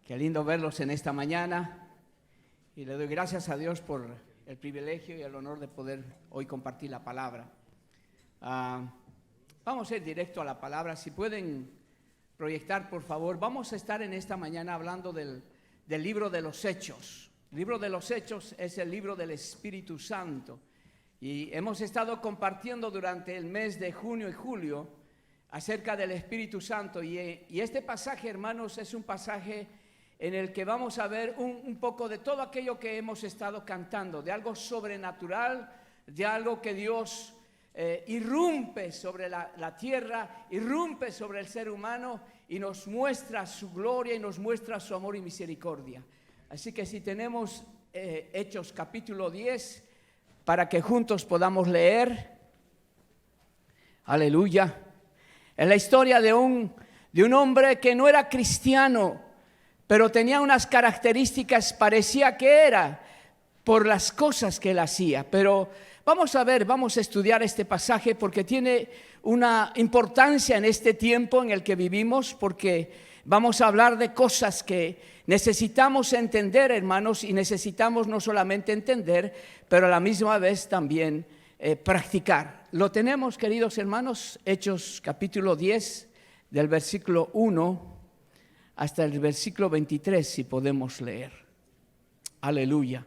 Qué lindo verlos en esta mañana y le doy gracias a Dios por el privilegio y el honor de poder hoy compartir la palabra. Vamos a ir directo a la palabra. Si pueden proyectar, por favor. Vamos a estar en esta mañana hablando del libro de los Hechos. El libro de los Hechos es el libro del Espíritu Santo. Y hemos estado compartiendo durante el mes de junio y julio acerca del Espíritu Santo. Y este pasaje, hermanos, es un pasaje en el que vamos a ver un poco de todo aquello que hemos estado cantando, de algo sobrenatural, de algo que Dios irrumpe sobre la tierra, irrumpe sobre el ser humano y nos muestra su gloria y nos muestra su amor y misericordia. Así que si tenemos Hechos capítulo 10, para que juntos podamos leer, aleluya, en la historia de un hombre que no era cristiano, pero tenía unas características, parecía que era por las cosas que él hacía. Pero vamos a estudiar este pasaje porque tiene una importancia en este tiempo en el que vivimos, porque vamos a hablar de cosas que necesitamos entender, hermanos, y necesitamos no solamente entender, pero a la misma vez también practicar. Lo tenemos, queridos hermanos, Hechos capítulo 10, del versículo 1 hasta el versículo 23, si podemos leer. Aleluya.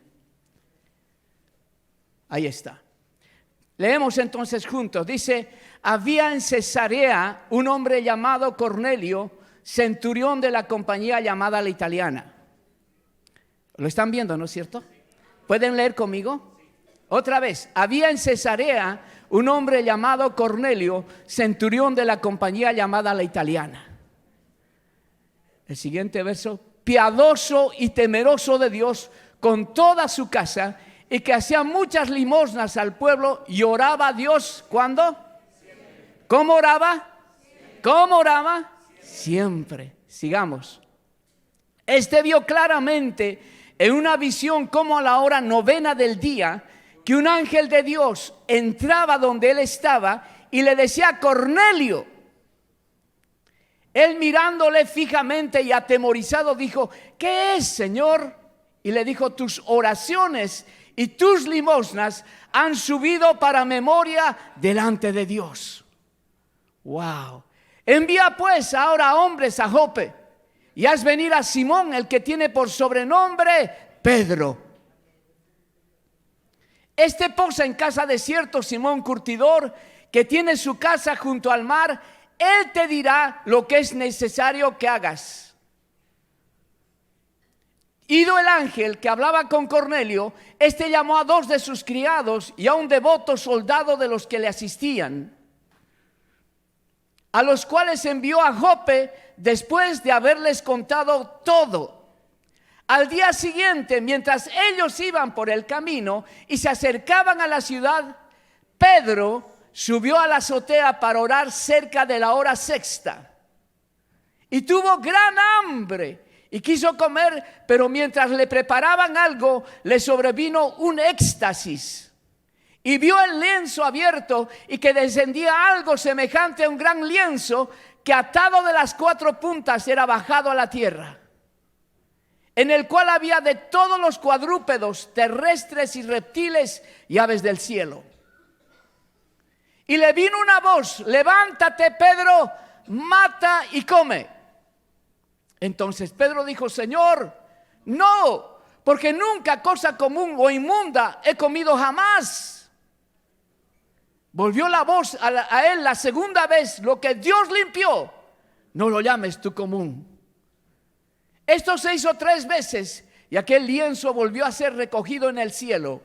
Ahí está. Leemos entonces juntos. Dice: había en Cesarea un hombre llamado Cornelio, centurión de la compañía llamada La Italiana. ¿Lo están viendo, no es cierto? ¿Pueden leer conmigo? Otra vez. Había en Cesarea un hombre llamado Cornelio, centurión de la compañía llamada La Italiana. El siguiente verso: piadoso y temeroso de Dios con toda su casa, y que hacía muchas limosnas al pueblo y oraba a Dios. ¿Cuándo? Siempre. ¿Cómo oraba? Siempre. ¿Cómo oraba? Siempre. Sigamos. Este vio claramente en una visión como a la hora 9 del día, que un ángel de Dios entraba donde él estaba y le decía: Cornelio. Él, mirándole fijamente y atemorizado, dijo: ¿qué es, Señor? Y le dijo: tus oraciones y tus limosnas han subido para memoria delante de Dios. Wow. Envía pues ahora hombres a Jope, y haz venir a Simón, el que tiene por sobrenombre Pedro. Este posa en casa de cierto Simón curtidor, que tiene su casa junto al mar. Él te dirá lo que es necesario que hagas. Ido el ángel que hablaba con Cornelio, este llamó a 2 de sus criados y a un devoto soldado de los que le asistían, a los cuales envió a Jope después de haberles contado todo. Al día siguiente, mientras ellos iban por el camino y se acercaban a la ciudad, Pedro subió a la azotea para orar cerca de la hora 6. Y tuvo gran hambre y quiso comer, pero mientras le preparaban algo, le sobrevino un éxtasis. Y vio el lienzo abierto y que descendía algo semejante a un gran lienzo, que atado de las 4 puntas era bajado a la tierra, en el cual había de todos los cuadrúpedos, terrestres y reptiles y aves del cielo. Y le vino una voz: levántate, Pedro, mata y come. Entonces Pedro dijo: Señor, no, porque nunca cosa común o inmunda he comido jamás. Volvió la voz a él la segunda vez: lo que Dios limpió, no lo llames tú común. Esto se hizo 3 veces, y aquel lienzo volvió a ser recogido en el cielo.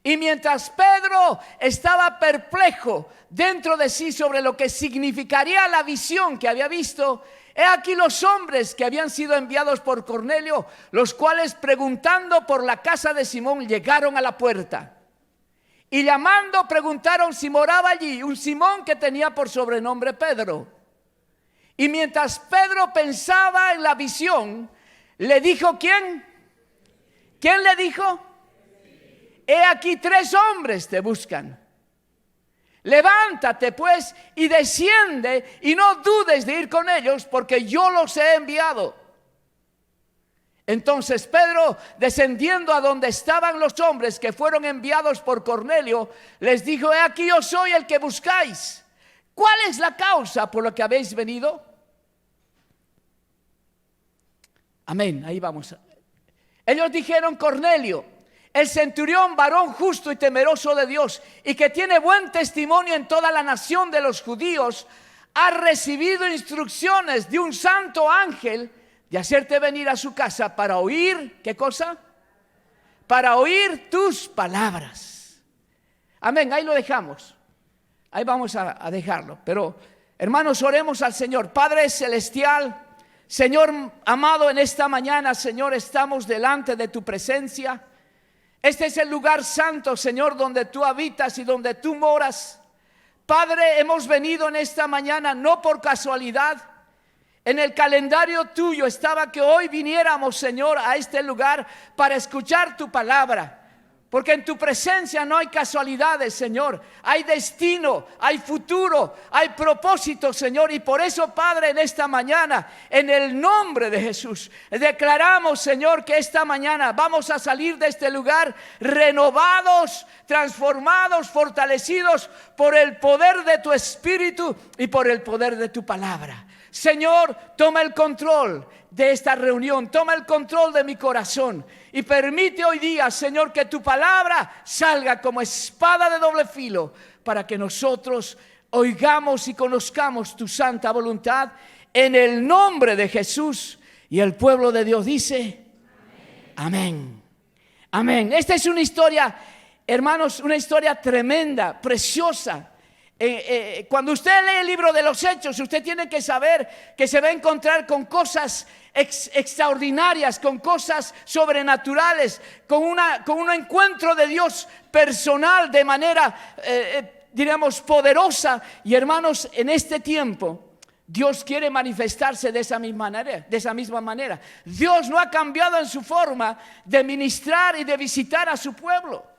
Y mientras Pedro estaba perplejo dentro de sí sobre lo que significaría la visión que había visto, he aquí los hombres que habían sido enviados por Cornelio, los cuales, preguntando por la casa de Simón, llegaron a la puerta. Y llamando, preguntaron si moraba allí un Simón que tenía por sobrenombre Pedro. Y mientras Pedro pensaba en la visión, le dijo: ¿quién? ¿Quién le dijo? He aquí 3 hombres te buscan. Levántate pues y desciende, y no dudes de ir con ellos, porque yo los he enviado. Entonces Pedro, descendiendo a donde estaban los hombres que fueron enviados por Cornelio, les dijo: he aquí, yo soy el que buscáis. ¿Cuál es la causa por la que habéis venido? Amén, ahí vamos. Ellos dijeron: Cornelio, el centurión, varón justo y temeroso de Dios, y que tiene buen testimonio en toda la nación de los judíos, ha recibido instrucciones de un santo ángel de hacerte venir a su casa para oír, ¿qué cosa? Para oír tus palabras. Amén, ahí lo dejamos. Ahí vamos a dejarlo. Pero, hermanos, oremos al Señor. Padre celestial, Señor amado, en esta mañana, Señor, estamos delante de tu presencia. Este es el lugar santo, Señor, donde tú habitas y donde tú moras. Padre, hemos venido en esta mañana no por casualidad. En el calendario tuyo estaba que hoy viniéramos, Señor, a este lugar para escuchar tu palabra. Porque en tu presencia no hay casualidades, Señor. Hay destino, hay futuro, hay propósito, Señor. Y por eso, Padre, en esta mañana, en el nombre de Jesús, declaramos, Señor, que esta mañana vamos a salir de este lugar renovados, transformados, fortalecidos por el poder de tu Espíritu y por el poder de tu palabra. Señor, toma el control de esta reunión, toma el control de mi corazón y permite hoy día, Señor, que tu palabra salga como espada de doble filo para que nosotros oigamos y conozcamos tu santa voluntad en el nombre de Jesús. Y el pueblo de Dios dice: amén. Amén. Esta es una historia, hermanos, una historia tremenda, preciosa. Cuando usted lee el libro de los Hechos, usted tiene que saber que se va a encontrar con cosas extraordinarias, con cosas sobrenaturales, con un encuentro de Dios personal de manera, diríamos, poderosa. Y hermanos, en este tiempo Dios quiere manifestarse de esa misma manera. Dios no ha cambiado en su forma de ministrar y de visitar a su pueblo.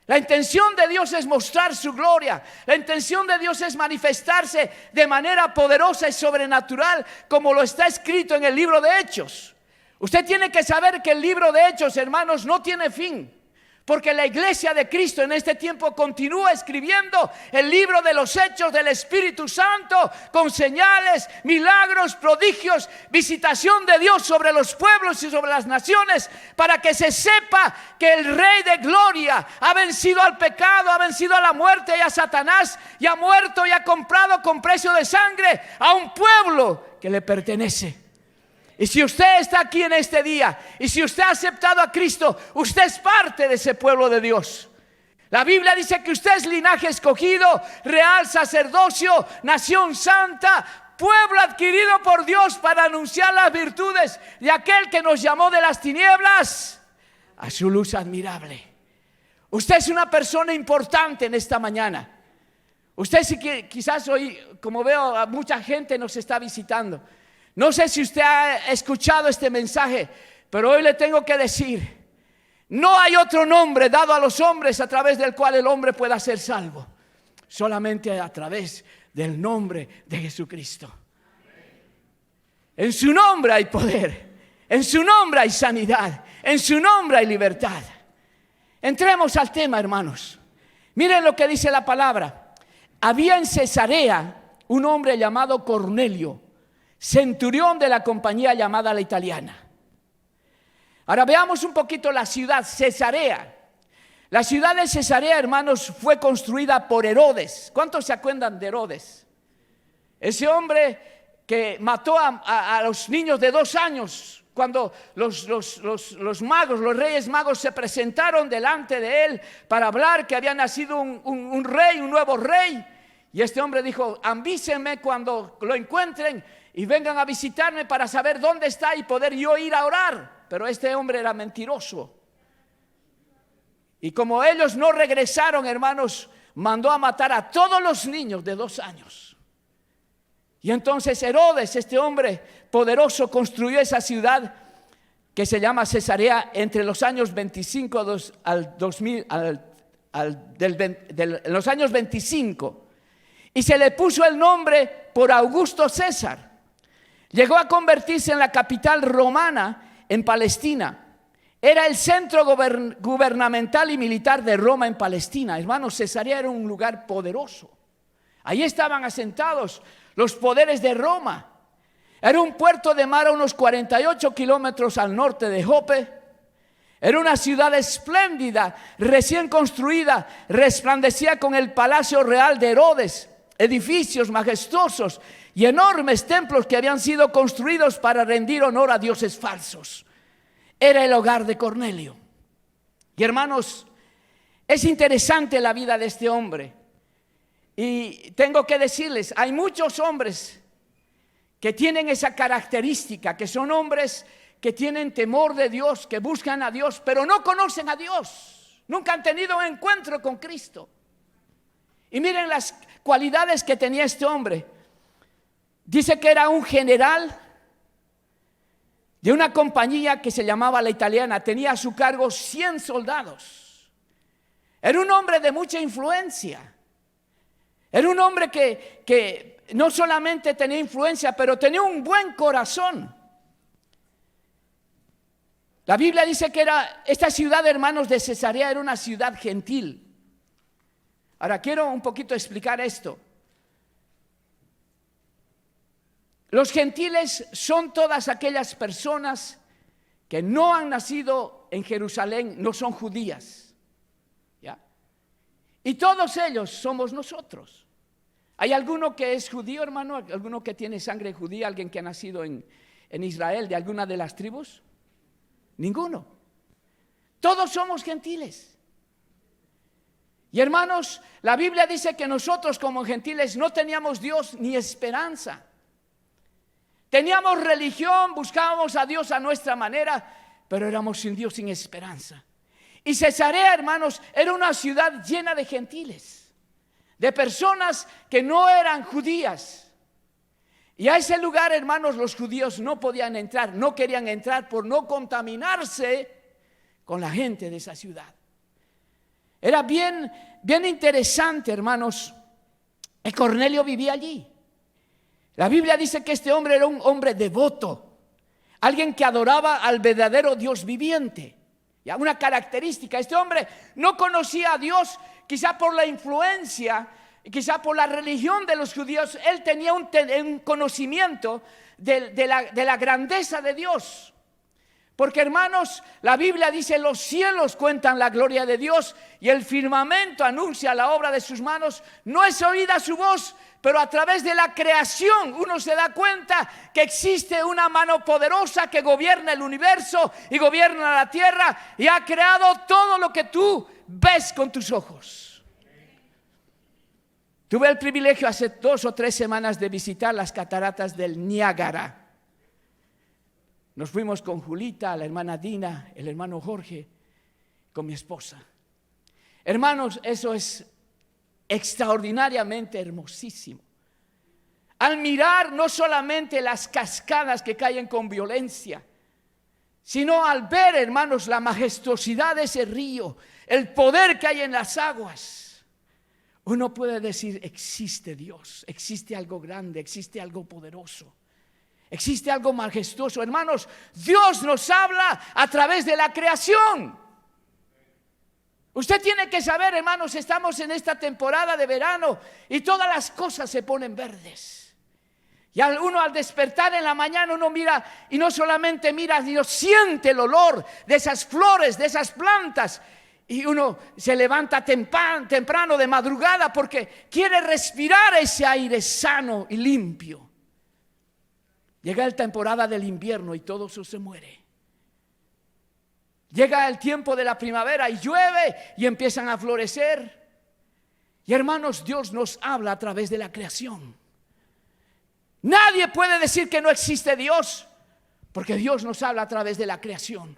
La intención de Dios es mostrar su gloria. La intención de Dios es manifestarse de manera poderosa y sobrenatural, como lo está escrito en el libro de Hechos. Usted tiene que saber que el libro de Hechos, hermanos, no tiene fin, porque la iglesia de Cristo en este tiempo continúa escribiendo el libro de los hechos del Espíritu Santo, con señales, milagros, prodigios, visitación de Dios sobre los pueblos y sobre las naciones, para que se sepa que el Rey de Gloria ha vencido al pecado, ha vencido a la muerte y a Satanás, y ha muerto y ha comprado con precio de sangre a un pueblo que le pertenece. Y si usted está aquí en este día, y si usted ha aceptado a Cristo, usted es parte de ese pueblo de Dios. La Biblia dice que usted es linaje escogido, real sacerdocio, nación santa, pueblo adquirido por Dios para anunciar las virtudes de aquel que nos llamó de las tinieblas a su luz admirable. Usted es una persona importante en esta mañana. Usted sí que quizás hoy, como veo, a mucha gente nos está visitando. No sé si usted ha escuchado este mensaje, pero hoy le tengo que decir: no hay otro nombre dado a los hombres a través del cual el hombre pueda ser salvo, solamente a través del nombre de Jesucristo. En su nombre hay poder, en su nombre hay sanidad, en su nombre hay libertad. Entremos al tema, hermanos. Miren lo que dice la palabra. Había en Cesarea un hombre llamado Cornelio, centurión de la compañía llamada La Italiana. Ahora veamos un poquito la ciudad, Cesarea. La ciudad de Cesarea, hermanos, fue construida por Herodes. ¿Cuántos se acuerdan de Herodes? Ese hombre que mató a los niños de 2 años cuando los magos, los reyes magos se presentaron delante de él para hablar que había nacido un rey, un nuevo rey. Y este hombre dijo: avísenme cuando lo encuentren y vengan a visitarme para saber dónde está y poder yo ir a orar. Pero este hombre era mentiroso. Y como ellos no regresaron, hermanos, mandó a matar a todos los niños de 2 años. Y entonces Herodes, este hombre poderoso, construyó esa ciudad que se llama Cesarea entre los años 25 al 2000, los años 25. Y se le puso el nombre por Augusto César. Llegó a convertirse en la capital romana en Palestina. Era el centro gubernamental y militar de Roma en Palestina. Hermanos, Cesarea era un lugar poderoso. Allí estaban asentados los poderes de Roma. Era un puerto de mar a unos 48 kilómetros al norte de Jope. Era una ciudad espléndida, recién construida, resplandecía con el palacio real de Herodes, edificios majestuosos y enormes templos que habían sido construidos para rendir honor a dioses falsos. Era el hogar de Cornelio. Y hermanos, es interesante la vida de este hombre. Y tengo que decirles, hay muchos hombres que tienen esa característica, que son hombres que tienen temor de Dios, que buscan a Dios, pero no conocen a Dios. Nunca han tenido un encuentro con Cristo. Y miren las cualidades que tenía este hombre. Dice que era un general de una compañía que se llamaba La Italiana. Tenía a su cargo 100 soldados. Era un hombre de mucha influencia. Era un hombre que no solamente tenía influencia, pero tenía un buen corazón. La Biblia dice que esta ciudad, hermanos, de Cesarea era una ciudad gentil. Ahora quiero un poquito explicar esto. Los gentiles son todas aquellas personas que no han nacido en Jerusalén, no son judías. ¿Ya? Y todos ellos somos nosotros. ¿Hay alguno que es judío, hermano? ¿Alguno que tiene sangre judía? ¿Alguien que ha nacido en Israel, de alguna de las tribus? Ninguno. Todos somos gentiles. Y hermanos, la Biblia dice que nosotros como gentiles no teníamos Dios ni esperanza. Teníamos religión, buscábamos a Dios a nuestra manera, pero éramos sin Dios, sin esperanza. Y Cesarea, hermanos, era una ciudad llena de gentiles, de personas que no eran judías. Y a ese lugar, hermanos, los judíos no podían entrar, no querían entrar por no contaminarse con la gente de esa ciudad. Era bien interesante, hermanos, que Cornelio vivía allí. La Biblia dice que este hombre era un hombre devoto, alguien que adoraba al verdadero Dios viviente. ¿Ya? Una característica, este hombre no conocía a Dios, quizá por la influencia, quizá por la religión de los judíos. Él tenía un conocimiento de la grandeza de Dios. Porque, hermanos, la Biblia dice: los cielos cuentan la gloria de Dios y el firmamento anuncia la obra de sus manos. No es oída su voz, pero a través de la creación uno se da cuenta que existe una mano poderosa que gobierna el universo y gobierna la tierra y ha creado todo lo que tú ves con tus ojos. Tuve el privilegio hace 2 o 3 semanas de visitar las cataratas del Niágara. Nos fuimos con Julita, la hermana Dina, el hermano Jorge, con mi esposa. Hermanos, eso es extraordinariamente hermosísimo. Al mirar no solamente las cascadas que caen con violencia, sino al ver, hermanos, la majestuosidad de ese río, el poder que hay en las aguas, uno puede decir: existe Dios, existe algo grande, existe algo poderoso, existe algo majestuoso. Hermanos, Dios nos habla a través de la creación. Usted tiene que saber, hermanos, estamos en esta temporada de verano y todas las cosas se ponen verdes. Y uno al despertar en la mañana, uno mira y no solamente mira, sino siente el olor de esas flores, de esas plantas. Y uno se levanta temprano de madrugada porque quiere respirar ese aire sano y limpio. Llega la temporada del invierno y todo eso se muere. Llega el tiempo de la primavera y llueve y empiezan a florecer. Y hermanos, Dios nos habla a través de la creación. Nadie puede decir que no existe Dios, porque Dios nos habla a través de la creación.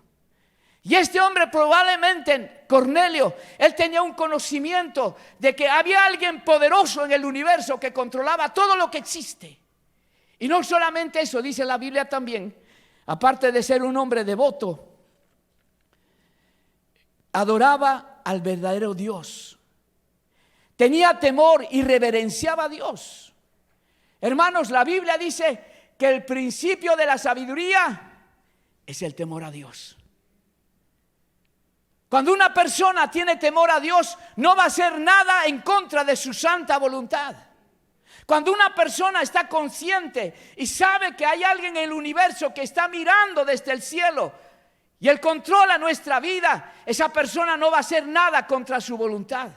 Y este hombre, probablemente Cornelio, él tenía un conocimiento de que había alguien poderoso en el universo que controlaba todo lo que existe. Y no solamente eso, dice la Biblia también, aparte de ser un hombre devoto, adoraba al verdadero Dios. Tenía temor y reverenciaba a Dios. Hermanos, la Biblia dice que el principio de la sabiduría es el temor a Dios. Cuando una persona tiene temor a Dios, no va a hacer nada en contra de su santa voluntad. Cuando una persona está consciente y sabe que hay alguien en el universo que está mirando desde el cielo y Él controla nuestra vida, esa persona no va a hacer nada contra su voluntad.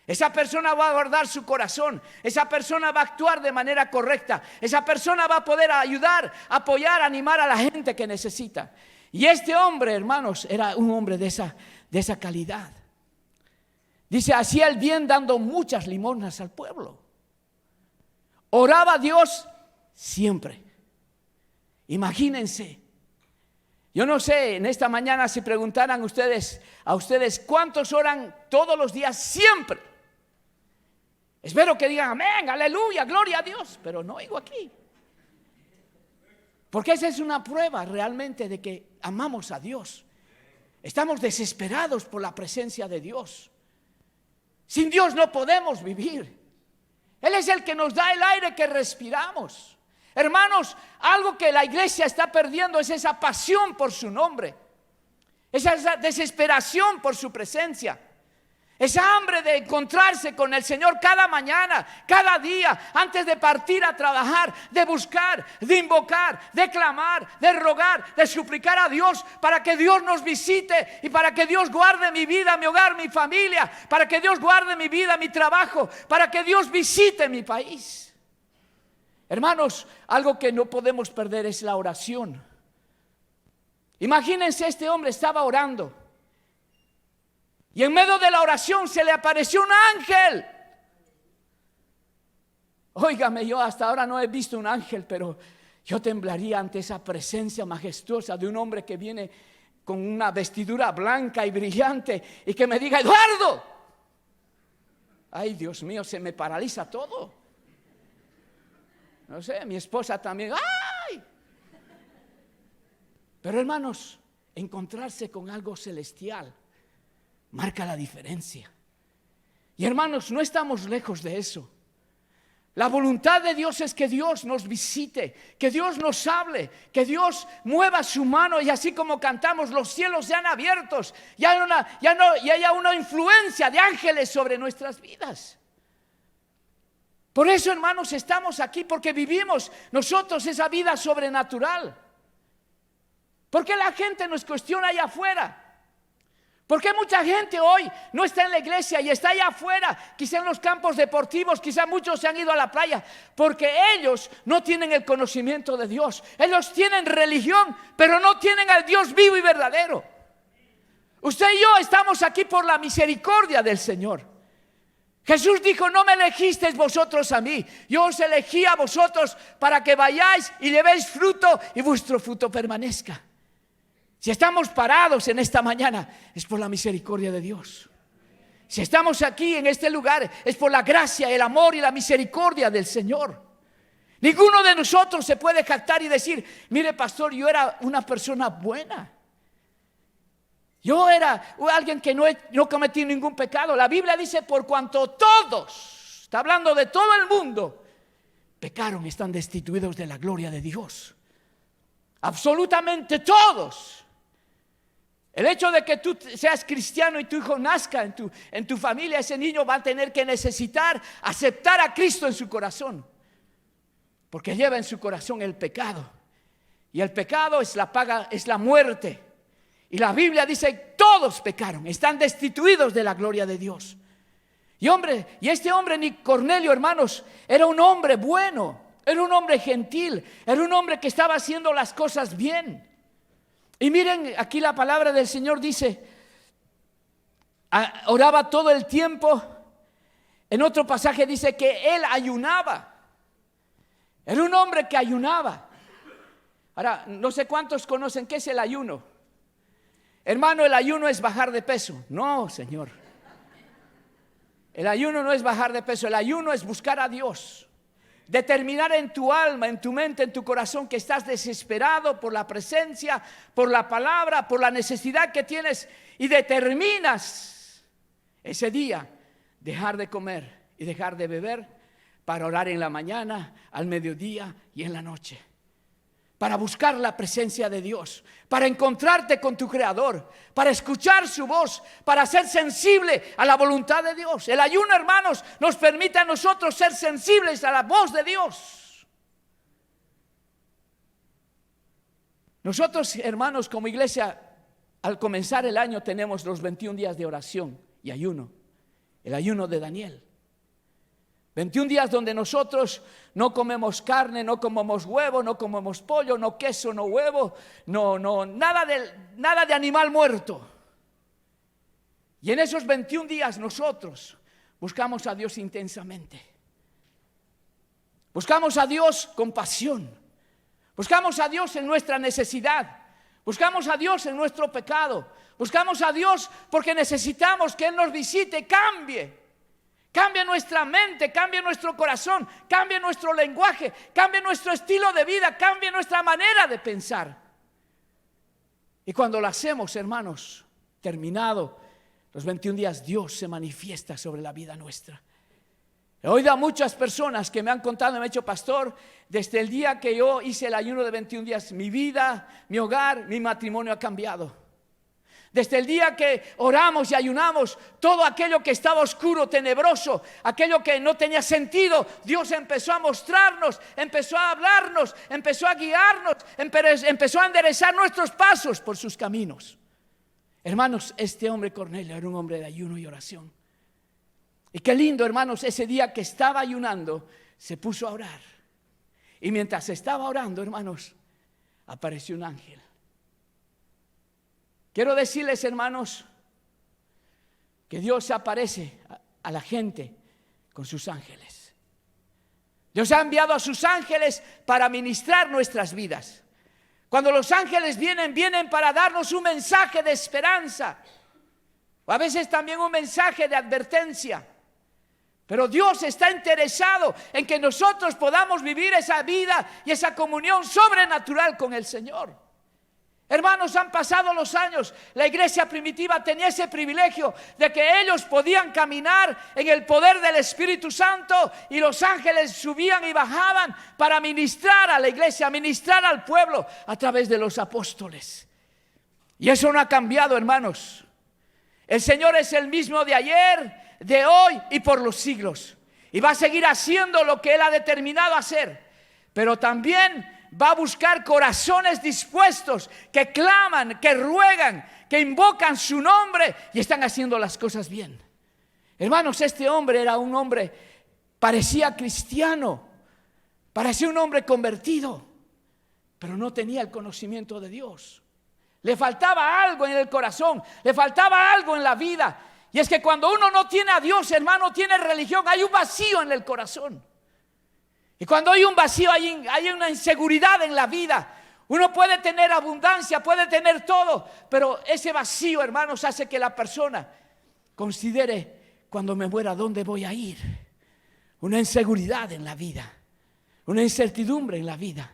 Esa persona va a guardar su corazón. Esa persona va a actuar de manera correcta. Esa persona va a poder ayudar, apoyar, animar a la gente que necesita. Y este hombre, hermanos, era un hombre de esa calidad. Dice, hacía el bien dando muchas limosnas al pueblo. Oraba a Dios siempre. Imagínense. Yo no sé, en esta mañana si preguntaran a ustedes cuántos oran todos los días siempre. Espero que digan amén, aleluya, gloria a Dios, pero no oigo aquí. Porque esa es una prueba realmente de que amamos a Dios. Estamos desesperados por la presencia de Dios. Sin Dios no podemos vivir. Él es el que nos da el aire que respiramos. Hermanos, algo que la iglesia está perdiendo es esa pasión por su nombre, esa desesperación por su presencia, esa hambre de encontrarse con el Señor cada mañana, cada día, antes de partir a trabajar, de buscar, de invocar, de clamar, de rogar, de suplicar a Dios para que Dios nos visite y para que Dios guarde mi vida, mi hogar, mi familia, para que Dios guarde mi vida, mi trabajo, para que Dios visite mi país. Hermanos, algo que no podemos perder es la oración. Imagínense, este hombre estaba orando y en medio de la oración se le apareció un ángel. Óigame, yo hasta ahora no he visto un ángel, pero yo temblaría ante esa presencia majestuosa de un hombre que viene con una vestidura blanca y brillante y que me diga, Eduardo. Ay, Dios mío, se me paraliza todo. No sé, mi esposa también. ¡Ay! Pero hermanos, encontrarse con algo celestial marca la diferencia. Y hermanos, no estamos lejos de eso. La voluntad de Dios es que Dios nos visite, que Dios nos hable, que Dios mueva su mano y así como cantamos, los cielos sean abiertos y haya una influencia de ángeles sobre nuestras vidas. Por eso, hermanos, estamos aquí porque vivimos nosotros esa vida sobrenatural. ¿Por qué la gente nos cuestiona allá afuera? ¿Por qué mucha gente hoy no está en la iglesia y está allá afuera? Quizá en los campos deportivos, quizá muchos se han ido a la playa. Porque ellos no tienen el conocimiento de Dios. Ellos tienen religión, pero no tienen al Dios vivo y verdadero. Usted y yo estamos aquí por la misericordia del Señor. Jesús dijo, no me elegisteis vosotros a mí, yo os elegí a vosotros para que vayáis y llevéis fruto y vuestro fruto permanezca. Si estamos parados en esta mañana es por la misericordia de Dios. Si estamos aquí en este lugar es por la gracia, el amor y la misericordia del Señor. Ninguno de nosotros se puede jactar y decir, mire pastor, yo era una persona buena. Yo era alguien que no cometí ningún pecado. La Biblia dice, por cuanto todos, está hablando de todo el mundo, pecaron, están destituidos de la gloria de Dios. Absolutamente todos. El hecho de que tú seas cristiano y tu hijo nazca en tu familia, ese niño va a tener que necesitar aceptar a Cristo en su corazón. Porque lleva en su corazón el pecado. Y el pecado es la paga, es la muerte. Y la Biblia dice, todos pecaron, están destituidos de la gloria de Dios. Y este hombre, ni Cornelio, hermanos, era un hombre bueno, era un hombre gentil, era un hombre que estaba haciendo las cosas bien. Y miren, aquí la palabra del Señor dice, oraba todo el tiempo. En otro pasaje dice que él ayunaba. Era un hombre que ayunaba. Ahora, no sé cuántos conocen qué es el ayuno. Hermano, el ayuno es bajar de peso. No, Señor. El ayuno no es bajar de peso. El ayuno es buscar a Dios. Determinar en tu alma, en tu mente, en tu corazón que estás desesperado por la presencia, por la palabra, por la necesidad que tienes. Y determinas ese día dejar de comer y dejar de beber para orar en la mañana, al mediodía y en la noche. para buscar la presencia de Dios, para encontrarte con tu Creador, para escuchar su voz, para ser sensible a la voluntad de Dios. El ayuno, hermanos, nos permite a nosotros ser sensibles a la voz de Dios. Nosotros, hermanos, como iglesia, al comenzar el año tenemos los 21 días de oración y ayuno, el ayuno de Daniel. 21 días donde nosotros no comemos carne, no comemos huevo, no comemos pollo, no queso, no huevo, nada de animal muerto. Y en esos 21 días nosotros buscamos a Dios intensamente. Buscamos a Dios con pasión. Buscamos a Dios en nuestra necesidad. Buscamos a Dios en nuestro pecado. Buscamos a Dios porque necesitamos que Él nos visite, cambie nuestra mente, cambie nuestro corazón, cambie nuestro lenguaje, cambie nuestro estilo de vida, cambie nuestra manera de pensar. Y cuando lo hacemos, hermanos, terminado los 21 días, Dios se manifiesta sobre la vida nuestra. He oído a muchas personas que me han contado, me han dicho: pastor, desde el día que yo hice el ayuno de 21 días, mi vida, mi hogar, mi matrimonio ha cambiado. Desde el día que oramos y ayunamos, todo aquello que estaba oscuro, tenebroso, aquello que no tenía sentido, Dios empezó a mostrarnos, empezó a hablarnos, empezó a guiarnos, empezó a enderezar nuestros pasos por sus caminos. Hermanos, este hombre Cornelio era un hombre de ayuno y oración. Y qué lindo, hermanos, ese día que estaba ayunando, se puso a orar. Y mientras estaba orando, hermanos, apareció un ángel. Quiero decirles, hermanos, que Dios se aparece a la gente con sus ángeles. Dios ha enviado a sus ángeles para ministrar nuestras vidas. Cuando los ángeles vienen para darnos un mensaje de esperanza, o a veces también un mensaje de advertencia. Pero Dios está interesado en que nosotros podamos vivir esa vida y esa comunión sobrenatural con el Señor. Hermanos, han pasado los años. La iglesia primitiva tenía ese privilegio de que ellos podían caminar en el poder del Espíritu Santo, y los ángeles subían y bajaban para ministrar a la iglesia, ministrar al pueblo a través de los apóstoles. Y eso no ha cambiado, hermanos. El Señor es el mismo de ayer, de hoy y por los siglos. Y va a seguir haciendo lo que Él ha determinado hacer. Pero también va a buscar corazones dispuestos, que claman, que ruegan, que invocan su nombre y están haciendo las cosas bien. Hermanos, este hombre era un hombre, parecía cristiano, parecía un hombre convertido, pero no tenía el conocimiento de Dios. Le faltaba algo en el corazón, le faltaba algo en la vida. Y es que cuando uno no tiene a Dios, hermano, tiene religión, hay un vacío en el corazón. Y cuando hay un vacío, hay una inseguridad en la vida. Uno puede tener abundancia, puede tener todo, pero ese vacío, hermanos, hace que la persona considere: cuando me muera, ¿dónde voy a ir? Una inseguridad en la vida, una incertidumbre en la vida.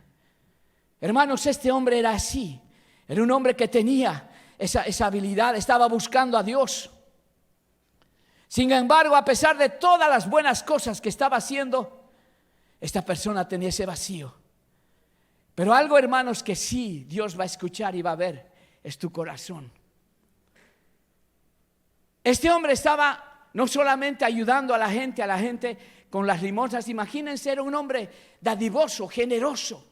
Hermanos, este hombre era así. Era un hombre que tenía esa habilidad, estaba buscando a Dios. Sin embargo, a pesar de todas las buenas cosas que estaba haciendo, esta persona tenía ese vacío. Pero algo, hermanos, que sí Dios va a escuchar y va a ver, es tu corazón. Este hombre estaba no solamente ayudando a la gente con las limosnas. Imagínense, era un hombre dadivoso, generoso.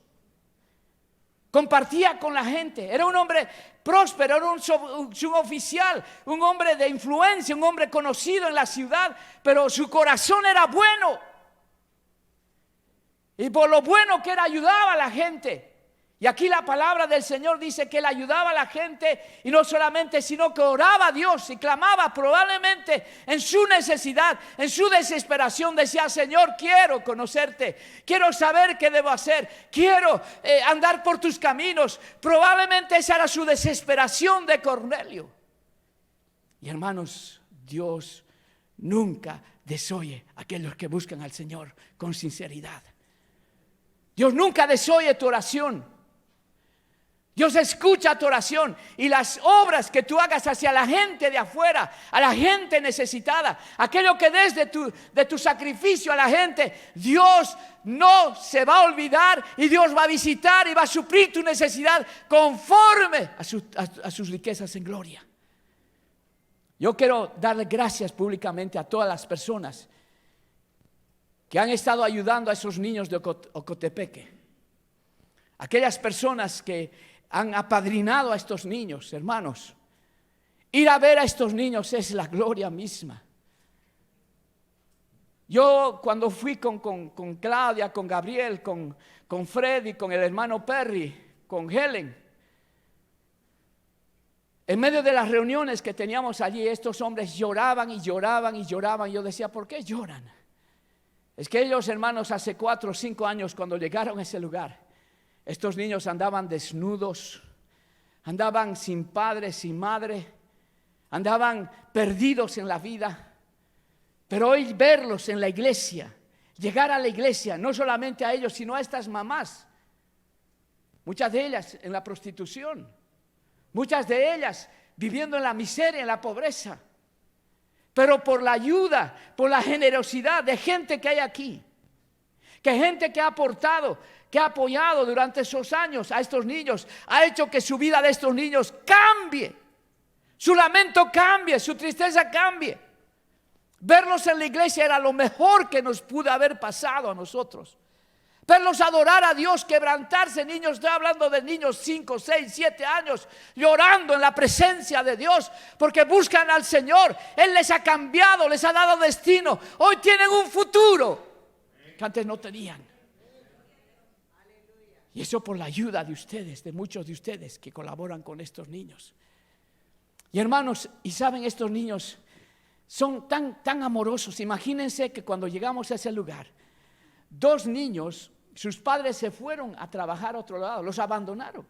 Compartía con la gente. Era un hombre próspero, era un suboficial, un hombre de influencia, un hombre conocido en la ciudad, pero su corazón era bueno. Y por lo bueno que él ayudaba a la gente. Y aquí la palabra del Señor dice que él ayudaba a la gente, y no solamente, sino que oraba a Dios y clamaba, probablemente en su necesidad, en su desesperación. Decía: Señor, quiero conocerte, quiero saber qué debo hacer, quiero andar por tus caminos. Probablemente esa era su desesperación de Cornelio. Y hermanos, Dios nunca desoye a aquellos que buscan al Señor con sinceridad. Dios nunca desoye tu oración. Dios escucha tu oración y las obras que tú hagas hacia la gente de afuera, a la gente necesitada, aquello que des de tu sacrificio a la gente, Dios no se va a olvidar y Dios va a visitar y va a suplir tu necesidad conforme a sus riquezas en gloria. Yo quiero darle gracias públicamente a todas las personas que han estado ayudando a esos niños de Ocotepeque. Aquellas personas que han apadrinado a estos niños, hermanos. Ir a ver a estos niños es la gloria misma. Yo cuando fui con Claudia, con Gabriel, con Freddy, con el hermano Perry, con Helen, en medio de las reuniones que teníamos allí, estos hombres lloraban y lloraban y lloraban. Yo decía, ¿por qué lloran? Es que ellos, hermanos, hace 4 o 5 años cuando llegaron a ese lugar, estos niños andaban desnudos, andaban sin padre, sin madre, andaban perdidos en la vida. Pero hoy verlos en la iglesia, llegar a la iglesia, no solamente a ellos, sino a estas mamás, muchas de ellas en la prostitución, muchas de ellas viviendo en la miseria, en la pobreza, pero por la ayuda, por la generosidad de gente que hay aquí, que gente que ha aportado, que ha apoyado durante esos años a estos niños, ha hecho que su vida de estos niños cambie, su lamento cambie, su tristeza cambie. Verlos en la iglesia era lo mejor que nos pudo haber pasado a nosotros. Verlos adorar a Dios, quebrantarse, niños, estoy hablando de niños 5, 6, 7 años, llorando en la presencia de Dios, porque buscan al Señor. Él les ha cambiado, les ha dado destino. Hoy tienen un futuro que antes no tenían. Y eso por la ayuda de ustedes, de muchos de ustedes que colaboran con estos niños. Y hermanos, y saben, estos niños son tan amorosos. Imagínense que cuando llegamos a ese lugar, 2 niños, sus padres se fueron a trabajar a otro lado, los abandonaron.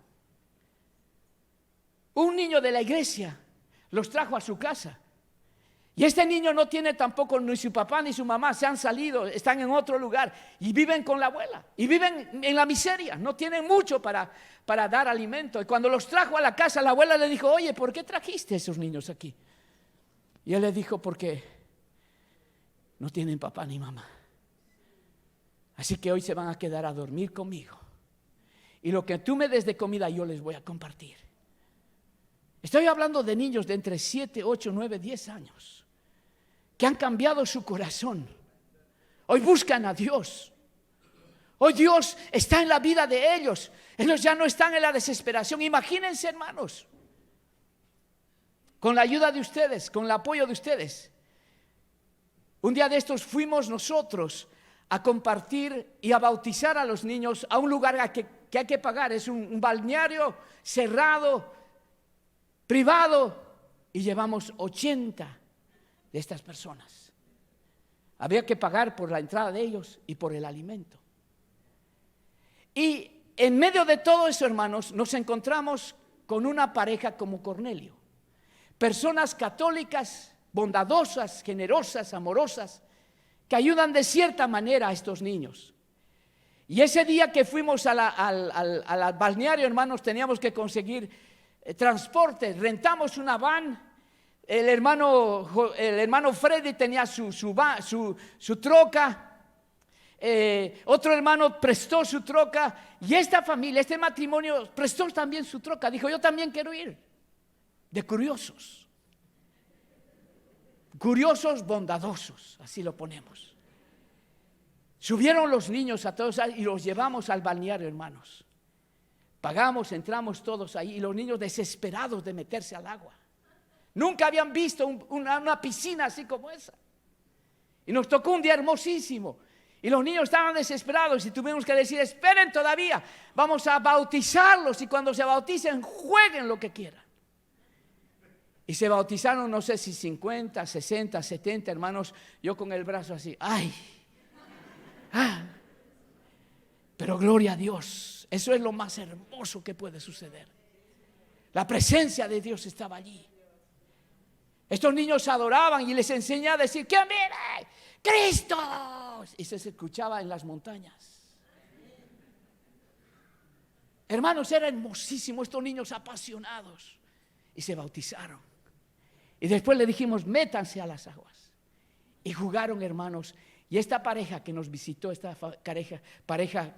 Un niño de la iglesia los trajo a su casa. Y este niño no tiene tampoco ni su papá ni su mamá, se han salido, están en otro lugar y viven con la abuela y viven en la miseria, no tienen mucho para dar alimento. Y cuando los trajo a la casa, la abuela le dijo, oye, ¿por qué trajiste a esos niños aquí? Y él le dijo, porque no tienen papá ni mamá. Así que hoy se van a quedar a dormir conmigo. Y lo que tú me des de comida yo les voy a compartir. Estoy hablando de niños de entre 7, 8, 9, 10 años que han cambiado su corazón. Hoy buscan a Dios. Hoy Dios está en la vida de ellos. Ellos ya no están en la desesperación. Imagínense, hermanos, con la ayuda de ustedes, con el apoyo de ustedes. Un día de estos fuimos nosotros a compartir y a bautizar a los niños a un lugar que hay que pagar. Es un balneario cerrado, privado, y llevamos 80 de estas personas. Había que pagar por la entrada de ellos y por el alimento. Y en medio de todo eso, hermanos, nos encontramos con una pareja como Cornelio. Personas católicas, bondadosas, generosas, amorosas, que ayudan de cierta manera a estos niños. Y ese día que fuimos al balneario, hermanos, teníamos que conseguir transporte. Rentamos una van. El hermano Freddy tenía su troca. Otro hermano prestó su troca. Y esta familia, este matrimonio prestó también su troca. Dijo, yo también quiero ir. De curiosos. Curiosos bondadosos, así lo ponemos. Subieron los niños a todos y los llevamos al balneario, hermanos. Pagamos, entramos todos ahí y los niños desesperados de meterse al agua. Nunca habían visto una piscina así como esa. Y nos tocó un día hermosísimo. Y los niños estaban desesperados y tuvimos que decir, esperen todavía, vamos a bautizarlos y cuando se bauticen, jueguen lo que quieran. Y se bautizaron, no sé si 50, 60, 70 hermanos, yo con el brazo así, pero gloria a Dios, eso es lo más hermoso que puede suceder. La presencia de Dios estaba allí. Estos niños adoraban y les enseñé a decir, que mire, Cristo. Y se escuchaba en las montañas. Hermanos, era hermosísimo, estos niños apasionados. Y se bautizaron. Y después le dijimos, métanse a las aguas. Y jugaron, hermanos. Y esta pareja que nos visitó, esta pareja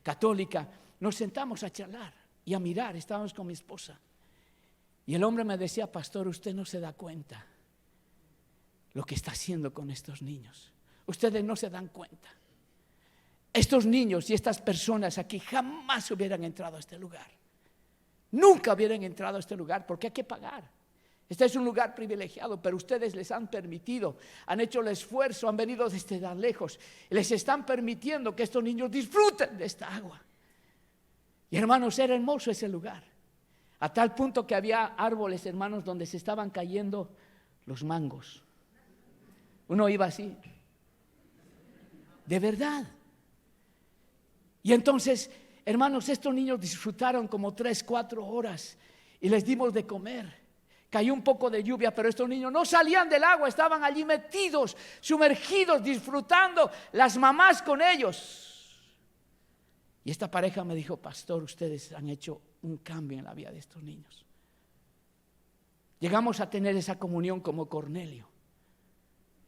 católica, nos sentamos a charlar y a mirar. Estábamos con mi esposa. Y el hombre me decía, pastor, usted no se da cuenta lo que está haciendo con estos niños. Ustedes no se dan cuenta. Estos niños y estas personas aquí jamás hubieran entrado a este lugar. Nunca hubieran entrado a este lugar porque hay que pagar. Este es un lugar privilegiado, pero ustedes les han permitido, han hecho el esfuerzo, han venido desde tan lejos. Les están permitiendo que estos niños disfruten de esta agua. Y hermanos, era hermoso ese lugar. A tal punto que había árboles, hermanos, donde se estaban cayendo los mangos. Uno iba así. De verdad. Y entonces, hermanos, estos niños disfrutaron como 3-4 horas y les dimos de comer. Cayó un poco de lluvia, pero estos niños no salían del agua, estaban allí metidos, sumergidos, disfrutando, las mamás con ellos. Y esta pareja me dijo, pastor, ustedes han hecho un cambio en la vida de estos niños. Llegamos a tener esa comunión como Cornelio.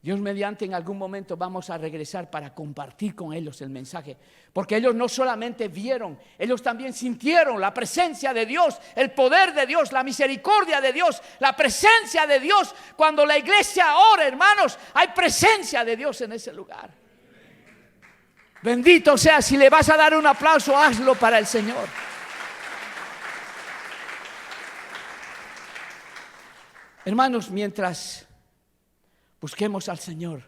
Dios mediante, en algún momento vamos a regresar para compartir con ellos el mensaje, porque ellos no solamente vieron, ellos también sintieron la presencia de Dios, el poder de Dios, la misericordia de Dios, la presencia de Dios. Cuando la iglesia ora, hermanos, hay presencia de Dios en ese lugar. Bendito sea. Si le vas a dar un aplauso, hazlo para el Señor. Hermanos, mientras busquemos al Señor,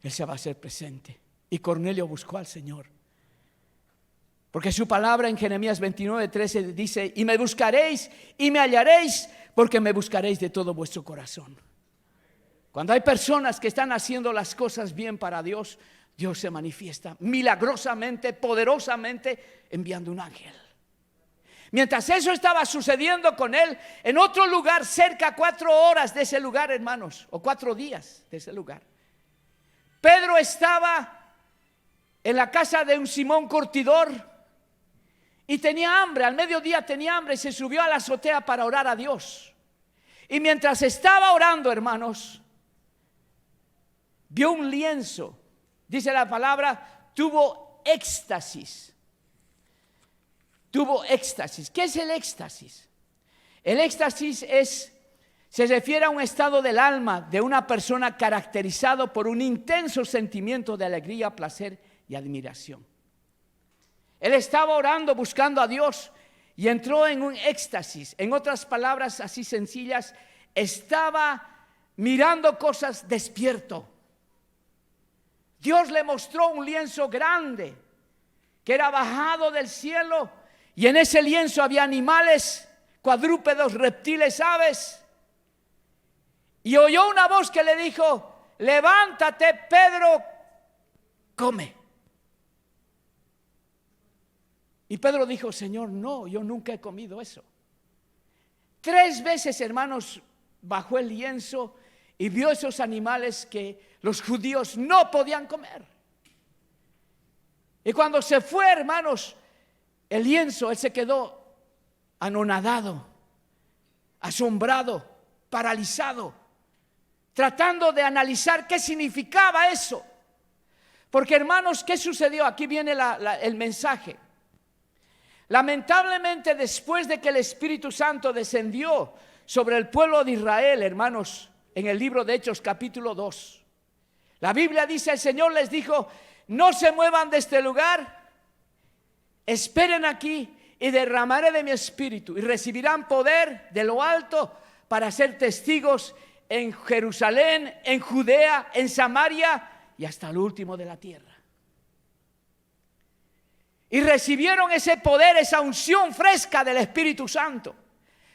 Él se va a hacer presente. Y Cornelio buscó al Señor. Porque su palabra en Jeremías 29:13 dice, y me buscaréis y me hallaréis, porque me buscaréis de todo vuestro corazón. Cuando hay personas que están haciendo las cosas bien para Dios, Dios se manifiesta milagrosamente, poderosamente, enviando un ángel. Mientras eso estaba sucediendo con él, en otro lugar, cerca 4 horas de ese lugar, hermanos, o 4 días de ese lugar, Pedro estaba en la casa de un Simón curtidor y tenía hambre. Al mediodía tenía hambre y se subió a la azotea para orar a Dios. Y mientras estaba orando, hermanos, vio un lienzo. Dice la palabra, tuvo éxtasis. Tuvo éxtasis. ¿Qué es el éxtasis? El éxtasis se refiere a un estado del alma de una persona caracterizado por un intenso sentimiento de alegría, placer y admiración. Él estaba orando, buscando a Dios y entró en un éxtasis. En otras palabras así sencillas, estaba mirando cosas despierto. Dios le mostró un lienzo grande que era bajado del cielo. Y en ese lienzo había animales, cuadrúpedos, reptiles, aves. Y oyó una voz que le dijo, levántate, Pedro, come. Y Pedro dijo, Señor, no, yo nunca he comido eso. 3 veces, hermanos, bajó el lienzo y vio esos animales que los judíos no podían comer. Y cuando se fue, hermanos, el lienzo, él se quedó anonadado, asombrado, paralizado, tratando de analizar qué significaba eso. Porque, hermanos, ¿qué sucedió? Aquí viene el mensaje. Lamentablemente, después de que el Espíritu Santo descendió sobre el pueblo de Israel, hermanos, en el libro de Hechos capítulo 2, la Biblia dice, el Señor les dijo, no se muevan de este lugar, esperen aquí y derramaré de mi espíritu y recibirán poder de lo alto para ser testigos en Jerusalén, en Judea, en Samaria y hasta lo último de la tierra. Y recibieron ese poder, esa unción fresca del Espíritu Santo.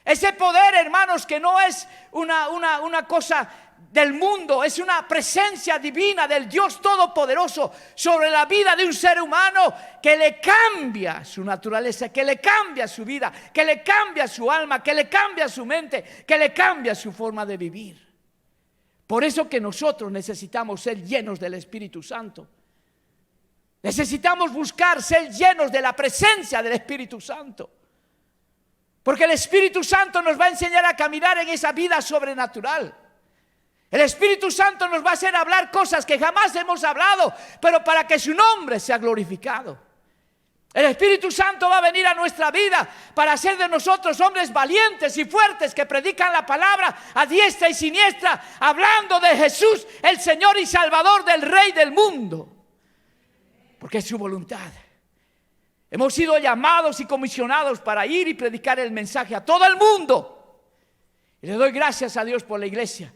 Ese poder, hermanos, que no es una cosa del mundo, es una presencia divina del Dios Todopoderoso sobre la vida de un ser humano que le cambia su naturaleza, que le cambia su vida, que le cambia su alma, que le cambia su mente, que le cambia su forma de vivir. Por eso que nosotros necesitamos ser llenos del Espíritu Santo. Necesitamos buscar ser llenos de la presencia del Espíritu Santo. Porque el Espíritu Santo nos va a enseñar a caminar en esa vida sobrenatural. El Espíritu Santo nos va a hacer hablar cosas que jamás hemos hablado, pero para que su nombre sea glorificado. El Espíritu Santo va a venir a nuestra vida para hacer de nosotros hombres valientes y fuertes que predican la palabra a diestra y siniestra, hablando de Jesús, el Señor y Salvador del Rey del mundo. Porque es su voluntad. Hemos sido llamados y comisionados para ir y predicar el mensaje a todo el mundo. Y le doy gracias a Dios por la iglesia.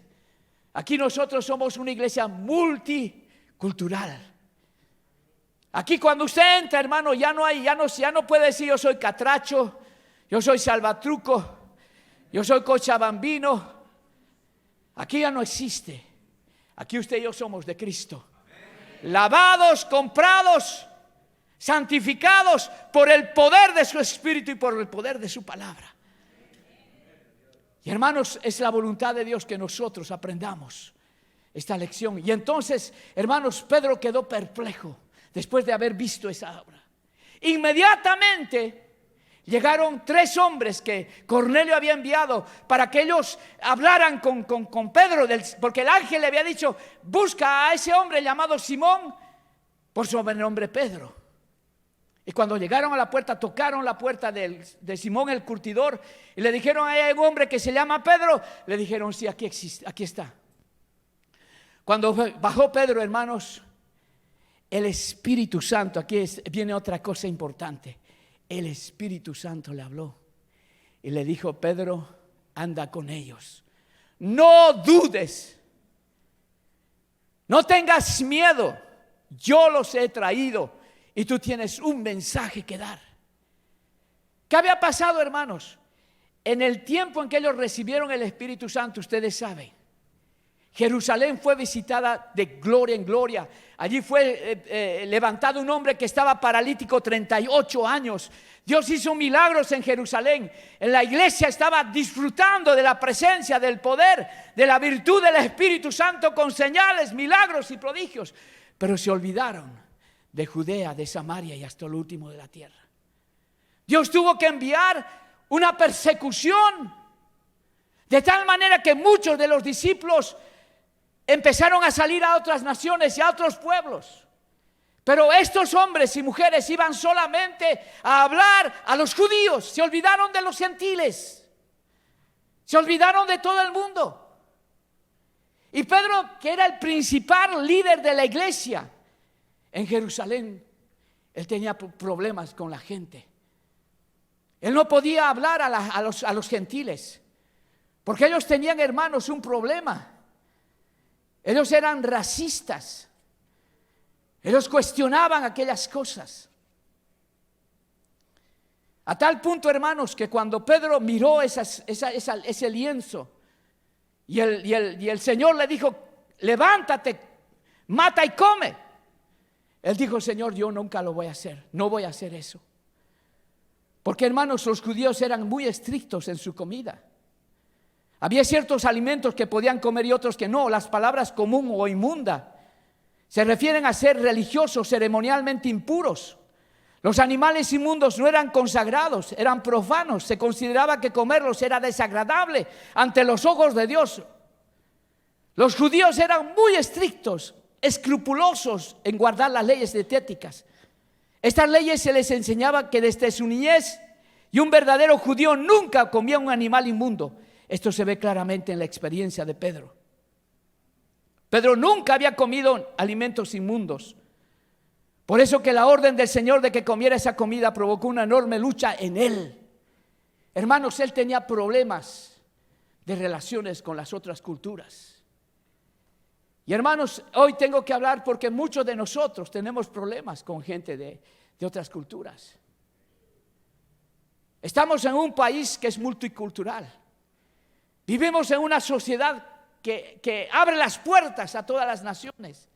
Aquí nosotros somos una iglesia multicultural. Aquí cuando usted entra, hermano, ya no puede decir yo soy catracho, yo soy salvatruco, yo soy cochabambino. Aquí ya no existe. Aquí usted y yo somos de Cristo. Lavados, comprados, santificados por el poder de su Espíritu y por el poder de su palabra. Y hermanos, es la voluntad de Dios que nosotros aprendamos esta lección. Y entonces, hermanos, Pedro quedó perplejo después de haber visto esa obra. Inmediatamente llegaron 3 hombres que Cornelio había enviado para que ellos hablaran con Pedro, porque el ángel le había dicho: busca a ese hombre llamado Simón, por sobrenombre Pedro. Y cuando llegaron a la puerta, tocaron la puerta de Simón el curtidor y le dijeron: hay un hombre que se llama Pedro. Le dijeron: sí, aquí existe, aquí está. Cuando bajó Pedro, hermanos, el Espíritu Santo, viene otra cosa importante. El Espíritu Santo le habló y le dijo: Pedro, anda con ellos. No dudes, no tengas miedo. Yo los he traído y tú tienes un mensaje que dar. ¿Qué había pasado, hermanos? En el tiempo en que ellos recibieron el Espíritu Santo, ustedes saben, Jerusalén fue visitada de gloria en gloria. Allí fue levantado un hombre que estaba paralítico 38 años. Dios hizo milagros en Jerusalén. En la iglesia estaba disfrutando de la presencia, del poder, de la virtud del Espíritu Santo con señales, milagros y prodigios. Pero se olvidaron de Judea, de Samaria y hasta lo último de la tierra. Dios tuvo que enviar una persecución de tal manera que muchos de los discípulos empezaron a salir a otras naciones y a otros pueblos. Pero estos hombres y mujeres iban solamente a hablar a los judíos. Se olvidaron de los gentiles. Se olvidaron de todo el mundo. Y Pedro, que era el principal líder de la iglesia en Jerusalén, él tenía problemas con la gente. Él no podía hablar a los gentiles, porque ellos tenían, hermanos, un problema. Ellos eran racistas. Ellos cuestionaban aquellas cosas. A tal punto, hermanos, que cuando Pedro miró ese lienzo y el Señor le dijo: levántate, mata y come. Él dijo: Señor, yo nunca lo voy a hacer. No voy a hacer eso. Porque, hermanos, los judíos eran muy estrictos en su comida. Había ciertos alimentos que podían comer y otros que no. Las palabras común o inmunda se refieren a ser religiosos, ceremonialmente impuros. Los animales inmundos no eran consagrados, eran profanos. Se consideraba que comerlos era desagradable ante los ojos de Dios. Los judíos eran muy estrictos, escrupulosos en guardar las leyes dietéticas. Estas leyes se les enseñaba que desde su niñez, y un verdadero judío nunca comía un animal inmundo. Esto se ve claramente en la experiencia de Pedro. Pedro nunca había comido alimentos inmundos. Por eso que la orden del Señor de que comiera esa comida provocó una enorme lucha en él. Hermanos, él tenía problemas de relaciones con las otras culturas. Y hermanos, hoy tengo que hablar porque muchos de nosotros tenemos problemas con gente de otras culturas. Estamos en un país que es multicultural. Vivimos en una sociedad que abre las puertas a todas las naciones.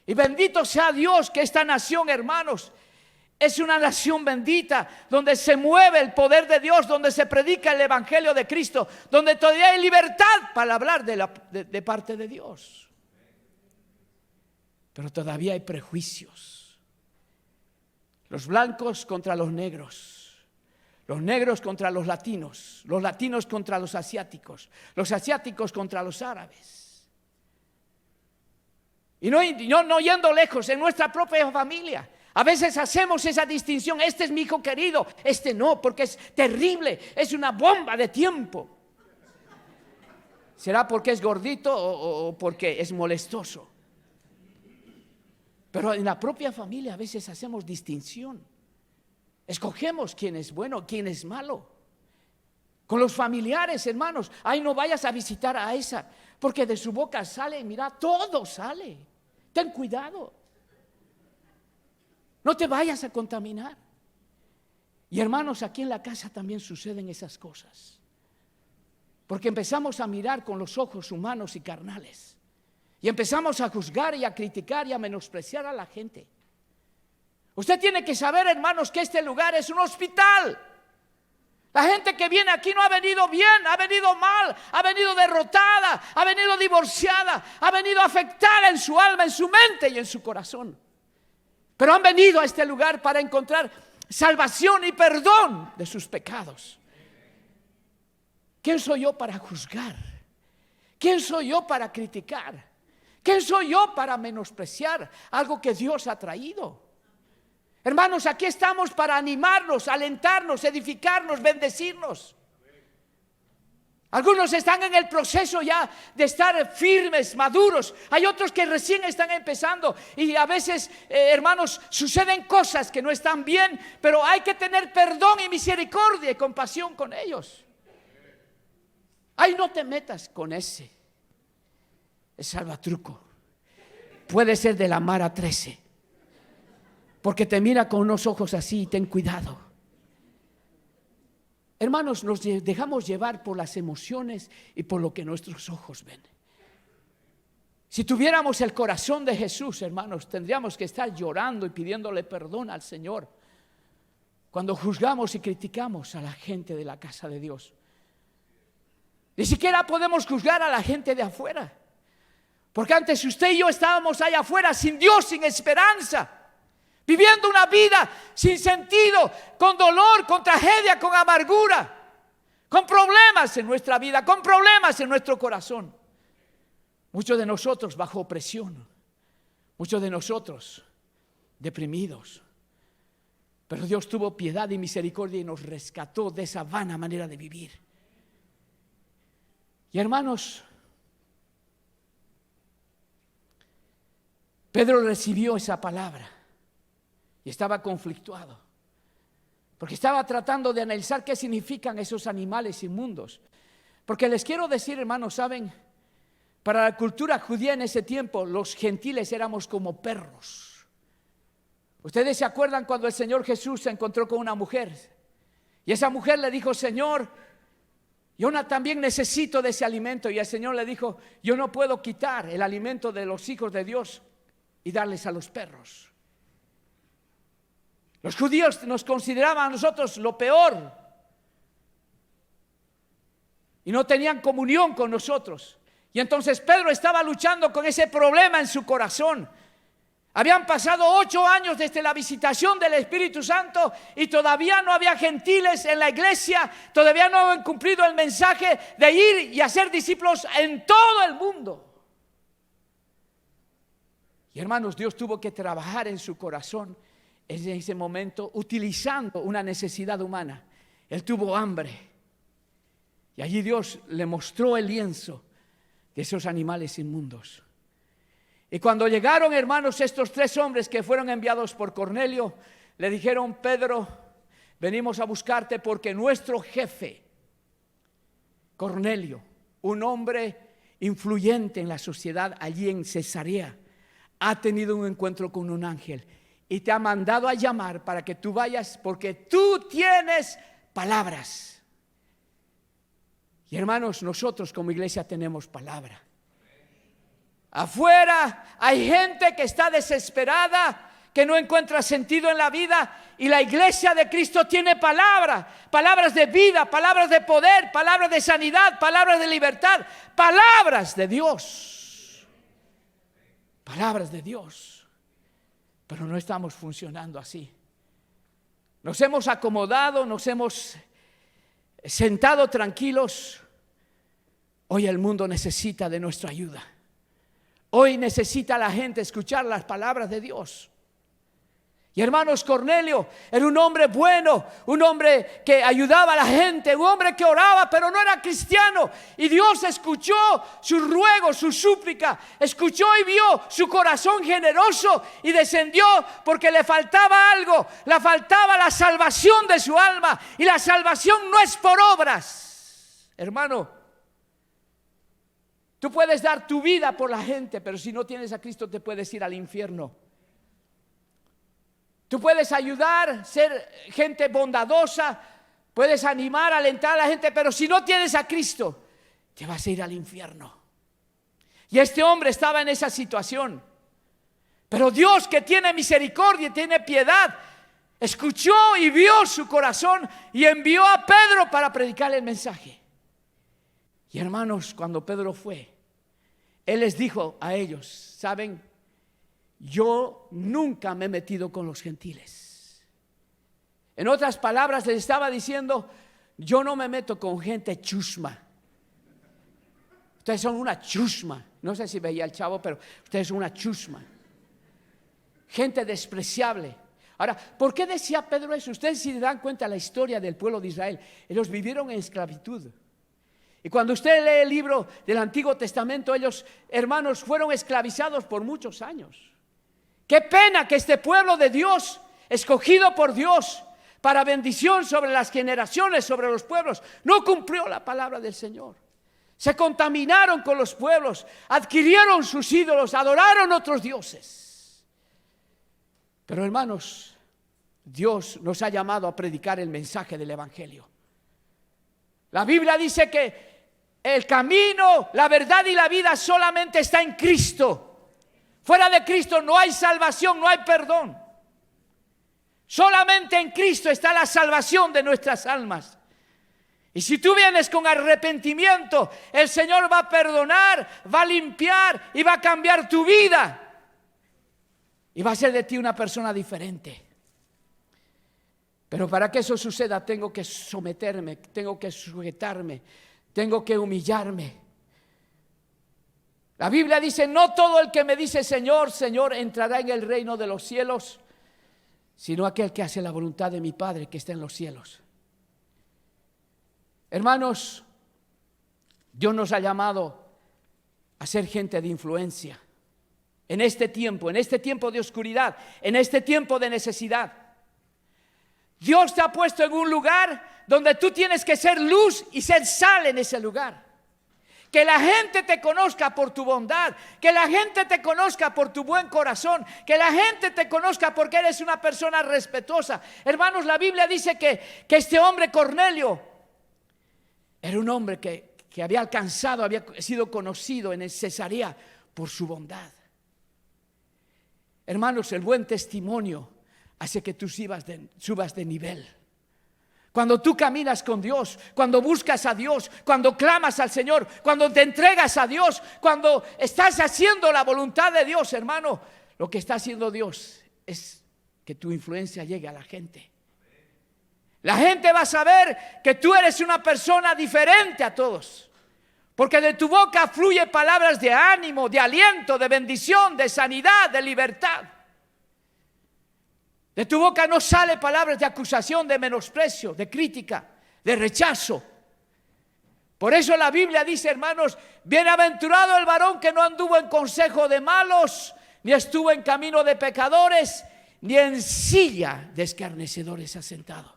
Y bendito sea Dios que esta nación, hermanos, es una nación bendita, donde se mueve el poder de Dios, donde se predica el evangelio de Cristo, donde todavía hay libertad para hablar de parte de Dios. Pero todavía hay prejuicios, Los blancos contra los negros contra los latinos contra los asiáticos contra los árabes. Y no yendo lejos, en nuestra propia familia. A veces hacemos esa distinción: este es mi hijo querido, este no, porque es terrible, es una bomba de tiempo. ¿Será porque es gordito o porque es molestoso? Pero en la propia familia a veces hacemos distinción. Escogemos quién es bueno, quién es malo. Con los familiares, hermanos, ay, no vayas a visitar a esa, porque de su boca sale, mira, todo sale. Ten cuidado. No te vayas a contaminar. Y hermanos, aquí en la casa también suceden esas cosas. Porque empezamos a mirar con los ojos humanos y carnales. Y empezamos a juzgar y a criticar y a menospreciar a la gente. Usted tiene que saber, hermanos, que este lugar es un hospital. La gente que viene aquí no ha venido bien, ha venido mal, ha venido derrotada, ha venido divorciada, ha venido afectada en su alma, en su mente y en su corazón. Pero han venido a este lugar para encontrar salvación y perdón de sus pecados. ¿Quién soy yo para juzgar? ¿Quién soy yo para criticar? ¿Quién soy yo para menospreciar algo que Dios ha traído? Hermanos, aquí estamos para animarnos, alentarnos, edificarnos, bendecirnos. Algunos están en el proceso ya de estar firmes, maduros. Hay otros que recién están empezando. Y a veces, hermanos, suceden cosas que no están bien, pero hay que tener perdón y misericordia y compasión con ellos. Ay, no te metas con ese. Es salvatruco. Puede ser de la Mara 13. Porque te mira con unos ojos así y ten cuidado. Hermanos, nos dejamos llevar por las emociones y por lo que nuestros ojos ven. Si tuviéramos el corazón de Jesús, hermanos, tendríamos que estar llorando y pidiéndole perdón al Señor cuando juzgamos y criticamos a la gente de la casa de Dios. Ni siquiera podemos juzgar a la gente de afuera, porque antes usted y yo estábamos allá afuera sin Dios, sin esperanza, viviendo una vida sin sentido, con dolor, con tragedia, con amargura, con problemas en nuestra vida, con problemas en nuestro corazón. Muchos de nosotros bajo opresión, muchos de nosotros deprimidos. Pero Dios tuvo piedad y misericordia y nos rescató de esa vana manera de vivir. Y hermanos, Pedro recibió esa palabra y estaba conflictuado, porque estaba tratando de analizar qué significan esos animales inmundos. Porque les quiero decir, hermanos, ¿saben? Para la cultura judía en ese tiempo, los gentiles éramos como perros. Ustedes se acuerdan cuando el Señor Jesús se encontró con una mujer y esa mujer le dijo: Señor, yo también necesito de ese alimento. Y el Señor le dijo: yo no puedo quitar el alimento de los hijos de Dios y darles a los perros. Los judíos nos consideraban a nosotros lo peor y no tenían comunión con nosotros. Y entonces Pedro estaba luchando con ese problema en su corazón. Habían pasado 8 años desde la visitación del Espíritu Santo y todavía no había gentiles en la iglesia, todavía no habían cumplido el mensaje de ir y hacer discípulos en todo el mundo. Y hermanos, Dios tuvo que trabajar en su corazón en ese momento utilizando una necesidad humana. Él tuvo hambre y allí Dios le mostró el lienzo de esos animales inmundos. Y cuando llegaron, hermanos, estos 3 hombres que fueron enviados por Cornelio, le dijeron: Pedro, venimos a buscarte porque nuestro jefe, Cornelio, un hombre influyente en la sociedad allí en Cesarea, ha tenido un encuentro con un ángel y te ha mandado a llamar para que tú vayas porque tú tienes palabras. Y hermanos, nosotros como iglesia tenemos palabra. Afuera hay gente que está desesperada, que no encuentra sentido en la vida, y la iglesia de Cristo tiene palabras de vida, palabras de poder, palabras de sanidad, palabras de libertad, palabras de Dios. Palabras de Dios. Pero no estamos funcionando así. Nos hemos acomodado, nos hemos sentado tranquilos. Hoy el mundo necesita de nuestra ayuda. Hoy necesita la gente escuchar las palabras de Dios. Y hermanos, Cornelio era un hombre bueno, un hombre que ayudaba a la gente, un hombre que oraba, pero no era cristiano. Y Dios escuchó su ruego, su súplica, escuchó y vio su corazón generoso y descendió porque le faltaba algo, le faltaba la salvación de su alma. Y la salvación no es por obras. Hermano, tú puedes dar tu vida por la gente, pero si no tienes a Cristo te puedes ir al infierno. Tú puedes ayudar, ser gente bondadosa, puedes animar, alentar a la gente, pero si no tienes a Cristo, te vas a ir al infierno. Y este hombre estaba en esa situación. Pero Dios, que tiene misericordia y tiene piedad, escuchó y vio su corazón y envió a Pedro para predicar el mensaje. Y hermanos, cuando Pedro fue, él les dijo a ellos, ¿saben? Yo nunca me he metido con los gentiles. En otras palabras, les estaba diciendo, yo no me meto con gente chusma. Ustedes son una chusma. No sé si veía el chavo, pero ustedes son una chusma. Gente despreciable. Ahora, ¿por qué decía Pedro eso? Ustedes si se dan cuenta de la historia del pueblo de Israel, ellos vivieron en esclavitud. Y cuando usted lee el libro del Antiguo Testamento, ellos, hermanos, fueron esclavizados por muchos años. Qué pena que este pueblo de Dios, escogido por Dios para bendición sobre las generaciones, sobre los pueblos, no cumplió la palabra del Señor. Se contaminaron con los pueblos, adquirieron sus ídolos, adoraron otros dioses. Pero hermanos, Dios nos ha llamado a predicar el mensaje del Evangelio. La Biblia dice que el camino, la verdad y la vida solamente está en Cristo. Fuera de Cristo no hay salvación, no hay perdón. Solamente en Cristo está la salvación de nuestras almas. Y si tú vienes con arrepentimiento, el Señor va a perdonar, va a limpiar y va a cambiar tu vida. Y va a ser de ti una persona diferente. Pero para que eso suceda tengo que someterme, tengo que sujetarme, tengo que humillarme. La Biblia dice, no todo el que me dice Señor, Señor entrará en el reino de los cielos, sino aquel que hace la voluntad de mi Padre que está en los cielos. Hermanos, Dios nos ha llamado a ser gente de influencia en este tiempo de oscuridad, en este tiempo de necesidad. Dios te ha puesto en un lugar donde tú tienes que ser luz y ser sal en ese lugar. Que la gente te conozca por tu bondad, que la gente te conozca por tu buen corazón, que la gente te conozca porque eres una persona respetuosa. Hermanos, la Biblia dice que este hombre Cornelio era un hombre que había alcanzado, había sido conocido en Cesarea por su bondad. Hermanos, el buen testimonio hace que tú subas de nivel. Cuando tú caminas con Dios, cuando buscas a Dios, cuando clamas al Señor, cuando te entregas a Dios, cuando estás haciendo la voluntad de Dios, hermano, lo que está haciendo Dios es que tu influencia llegue a la gente. La gente va a saber que tú eres una persona diferente a todos, porque de tu boca fluyen palabras de ánimo, de aliento, de bendición, de sanidad, de libertad. De tu boca no sale palabras de acusación, de menosprecio, de crítica, de rechazo. Por eso la Biblia dice, hermanos, bienaventurado el varón que no anduvo en consejo de malos, ni estuvo en camino de pecadores, ni en silla de escarnecedores asentado.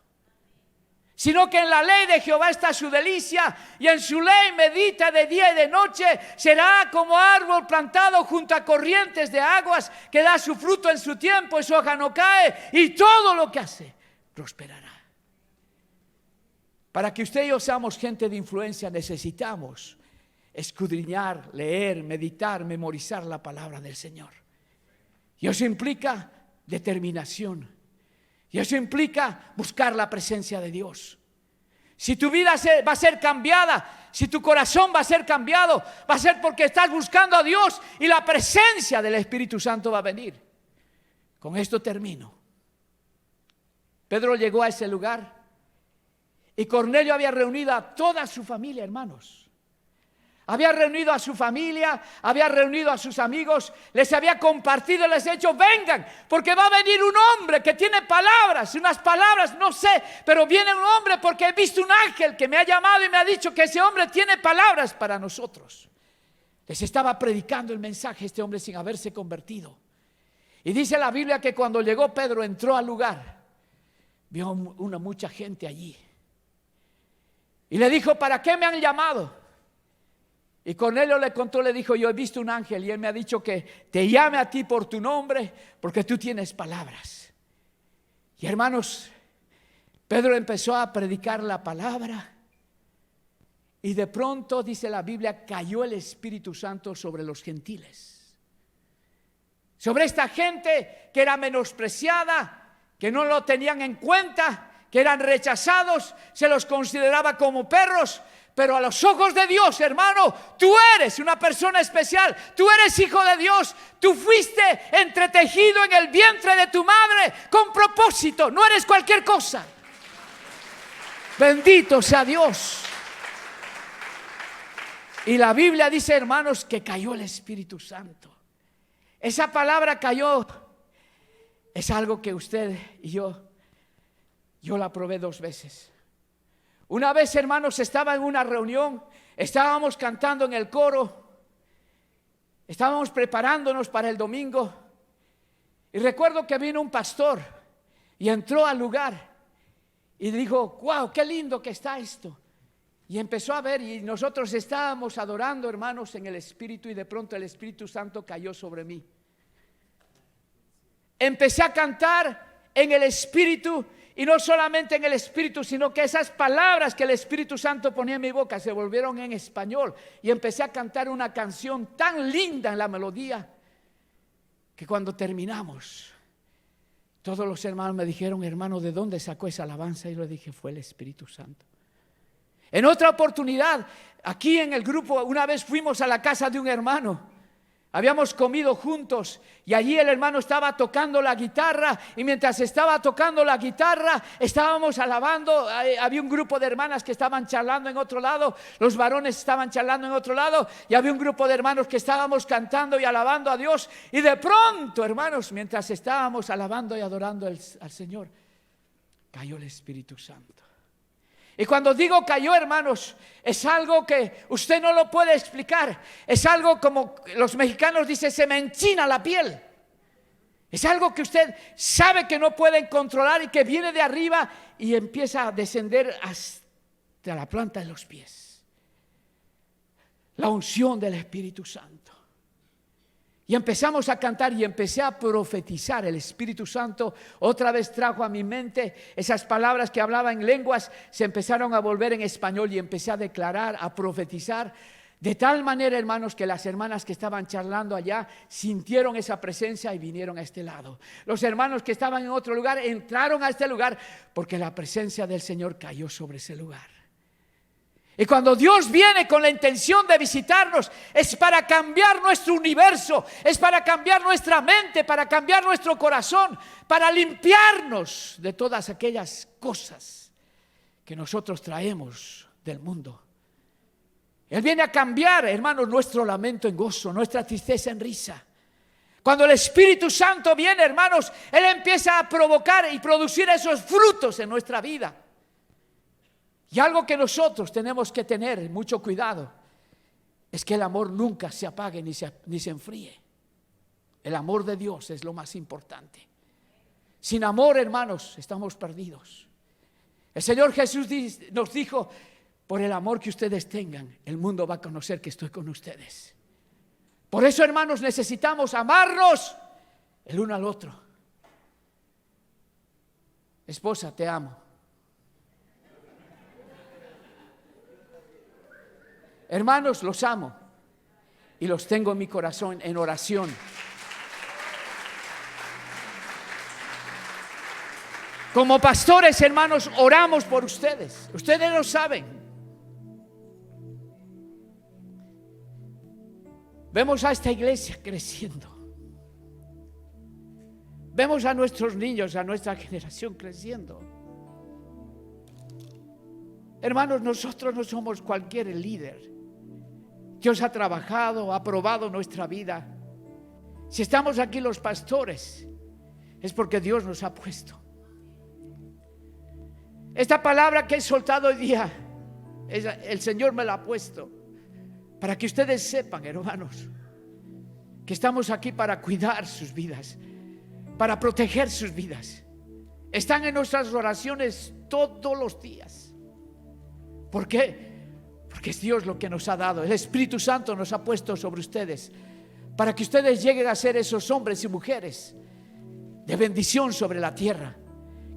Sino que en la ley de Jehová está su delicia, y en su ley medita de día y de noche. Será como árbol plantado junto a corrientes de aguas, que da su fruto en su tiempo y su hoja no cae, y todo lo que hace prosperará. Para que usted y yo seamos gente de influencia, necesitamos escudriñar, leer, meditar, memorizar la palabra del Señor. Y eso implica determinación. Y eso implica buscar la presencia de Dios. Si tu vida va a ser cambiada, si tu corazón va a ser cambiado, va a ser porque estás buscando a Dios y la presencia del Espíritu Santo va a venir. Con esto termino. Pedro llegó a ese lugar y Cornelio había reunido a toda su familia, hermanos. Había reunido a su familia, había reunido a sus amigos, les había compartido, les ha dicho: vengan, porque va a venir un hombre que tiene palabras, unas palabras, no sé, pero viene un hombre porque he visto un ángel que me ha llamado y me ha dicho que ese hombre tiene palabras para nosotros. Les estaba predicando el mensaje este hombre sin haberse convertido. Y dice la Biblia que cuando llegó Pedro, entró al lugar, vio mucha gente allí. Y le dijo: ¿para qué me han llamado? Y Cornelio le contó, le dijo: yo he visto un ángel y él me ha dicho que te llame a ti por tu nombre porque tú tienes palabras. Y hermanos, Pedro empezó a predicar la palabra y de pronto, dice la Biblia, cayó el Espíritu Santo sobre los gentiles, sobre esta gente que era menospreciada, que no lo tenían en cuenta, que eran rechazados, se los consideraba como perros. Pero a los ojos de Dios, hermano, tú eres una persona especial. Tú eres hijo de Dios. Tú fuiste entretejido en el vientre de tu madre con propósito. No eres cualquier cosa. Bendito sea Dios. Y la Biblia dice, hermanos, que cayó el Espíritu Santo. Esa palabra cayó. Es algo que usted y yo la probé 2 veces. Una vez, hermanos, estaba en una reunión, estábamos cantando en el coro, estábamos preparándonos para el domingo y recuerdo que vino un pastor y entró al lugar y dijo: wow, qué lindo que está esto. Y empezó a ver y nosotros estábamos adorando, hermanos, en el Espíritu y de pronto el Espíritu Santo cayó sobre mí. Empecé a cantar en el Espíritu. Y no solamente en el Espíritu, sino que esas palabras que el Espíritu Santo ponía en mi boca se volvieron en español. Y empecé a cantar una canción tan linda en la melodía que cuando terminamos, todos los hermanos me dijeron: hermano, ¿de dónde sacó esa alabanza? Y yo le dije: fue el Espíritu Santo. En otra oportunidad, aquí en el grupo, una vez fuimos a la casa de un hermano. Habíamos comido juntos y allí el hermano estaba tocando la guitarra y mientras estaba tocando la guitarra estábamos alabando. Había un grupo de hermanas que estaban charlando en otro lado, los varones estaban charlando en otro lado y había un grupo de hermanos que estábamos cantando y alabando a Dios. Y de pronto, hermanos, mientras estábamos alabando y adorando al Señor, cayó el Espíritu Santo. Y cuando digo cayó, hermanos, es algo que usted no lo puede explicar. Es algo como los mexicanos dicen: se me enchina la piel. Es algo que usted sabe que no pueden controlar y que viene de arriba y empieza a descender hasta la planta de los pies. La unción del Espíritu Santo. Y empezamos a cantar y empecé a profetizar. El Espíritu Santo otra vez trajo a mi mente esas palabras que hablaba en lenguas, se empezaron a volver en español y empecé a declarar, a profetizar. De tal manera, hermanos, que las hermanas que estaban charlando allá sintieron esa presencia y vinieron a este lado. Los hermanos que estaban en otro lugar entraron a este lugar porque la presencia del Señor cayó sobre ese lugar. Y cuando Dios viene con la intención de visitarnos, es para cambiar nuestro universo, es para cambiar nuestra mente, para cambiar nuestro corazón, para limpiarnos de todas aquellas cosas que nosotros traemos del mundo. Él viene a cambiar, hermanos, nuestro lamento en gozo, nuestra tristeza en risa. Cuando el Espíritu Santo viene, hermanos, Él empieza a provocar y producir esos frutos en nuestra vida. Y algo que nosotros tenemos que tener mucho cuidado es que el amor nunca se apague ni se enfríe. El amor de Dios es lo más importante. Sin amor, hermanos, estamos perdidos. El Señor Jesús nos dijo: por el amor que ustedes tengan, el mundo va a conocer que estoy con ustedes. Por eso, hermanos, necesitamos amarnos el uno al otro. Esposa, te amo. Hermanos, los amo y los tengo en mi corazón en oración. Como pastores, hermanos, oramos por ustedes. Ustedes lo saben. Vemos a esta iglesia creciendo. Vemos a nuestros niños, a nuestra generación creciendo. Hermanos, nosotros no somos cualquier líder. Dios ha trabajado, ha probado nuestra vida. Si estamos aquí los pastores, es porque Dios nos ha puesto. Esta palabra que he soltado hoy día, el Señor me la ha puesto para que ustedes sepan, hermanos, que estamos aquí para cuidar sus vidas, para proteger sus vidas. Están en nuestras oraciones todos los días. ¿Por qué? Porque es Dios lo que nos ha dado. El Espíritu Santo nos ha puesto sobre ustedes para que ustedes lleguen a ser esos hombres y mujeres de bendición sobre la tierra.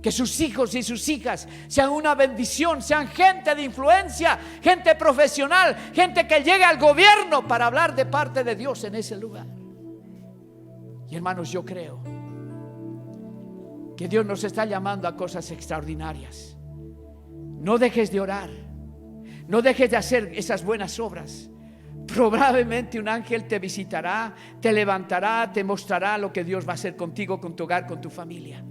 Que sus hijos y sus hijas sean una bendición, sean gente de influencia, gente profesional, gente que llegue al gobierno para hablar de parte de Dios en ese lugar. Y hermanos, yo creo que Dios nos está llamando a cosas extraordinarias. No dejes de orar, no dejes de hacer esas buenas obras. Probablemente un ángel te visitará, te levantará, te mostrará lo que Dios va a hacer contigo, con tu hogar, con tu familia.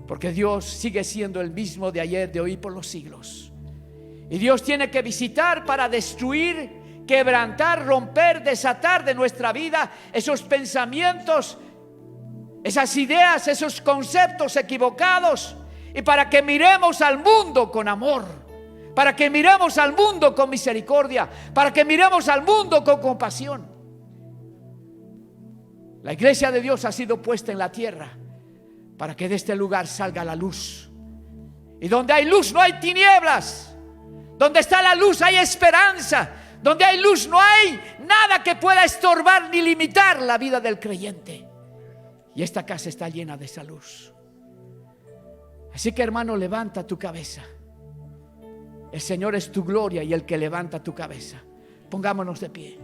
Porque Dios sigue siendo el mismo de ayer, de hoy, por los siglos. Y Dios tiene que visitar para destruir, quebrantar, romper, desatar de nuestra vida esos pensamientos, esas ideas, esos conceptos equivocados, y para que miremos al mundo con amor, para que miremos al mundo con misericordia, para que miremos al mundo con compasión. La iglesia de Dios ha sido puesta en la tierra para que de este lugar salga la luz. Y donde hay luz no hay tinieblas. Donde está la luz hay esperanza. Donde hay luz no hay nada que pueda estorbar ni limitar la vida del creyente. Y esta casa está llena de esa luz. Así que, hermano, levanta tu cabeza. El Señor es tu gloria y el que levanta tu cabeza. Pongámonos de pie.